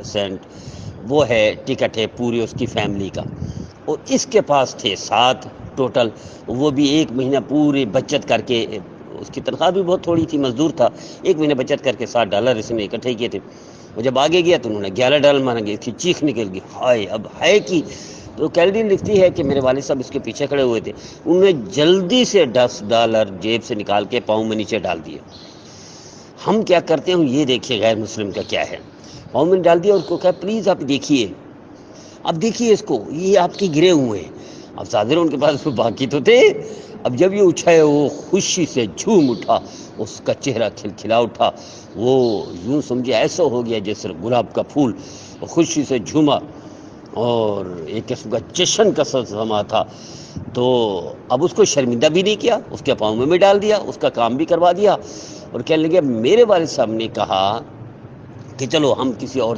Saint وہ ہے، ticket ہے پوری اس کی فیملی کا، اور اس کے پاس تھے 7 ٹوٹل، وہ بھی 1 مہینہ پورے بچت کر کے، اس کی تنخواہ بھی بہت تھوڑی تھی، مزدور تھا، 1 مہینہ بچت کر کے $60 اس نے اکٹھے کیے تھے. وہ جب آگے گیا تو انہوں نے $11 مانگے. اس کی چیخ نکل گئی، ہائے اب ہے کی. تو کیلڈین لکھتی ہے کہ میرے والد صاحب اس کے پیچھے کھڑے ہوئے تھے، انہوں نے جلدی سے $10 جیب سے نکال کے پاؤں میں نیچے ڈال دیے. ہم کیا کرتے ہیں یہ دیکھیے غیر مسلم کا کیا ہے. پاؤں میں ڈال دیا اور اس کو کہا پلیز آپ دیکھیے، اب دیکھیے اس کو، یہ آپ کے گرے ہوئے ہیں. اب ظاہر ان کے پاس باقی تو تھے. اب جب یہ اٹھائے وہ خوشی سے جھوم اٹھا، اس کا چہرہ کھلکھلا اٹھا، وہ یوں سمجھے ایسا ہو گیا جیسے گلاب کا پھول، خوشی سے جھوما اور ایک قسم کا جشن کا سما تھا. تو اب اس کو شرمندہ بھی نہیں کیا، اس کے پاؤں میں بھی ڈال دیا، اس کا کام بھی کروا دیا، اور کہنے لگے میرے والد صاحب نے کہا کہ چلو ہم کسی اور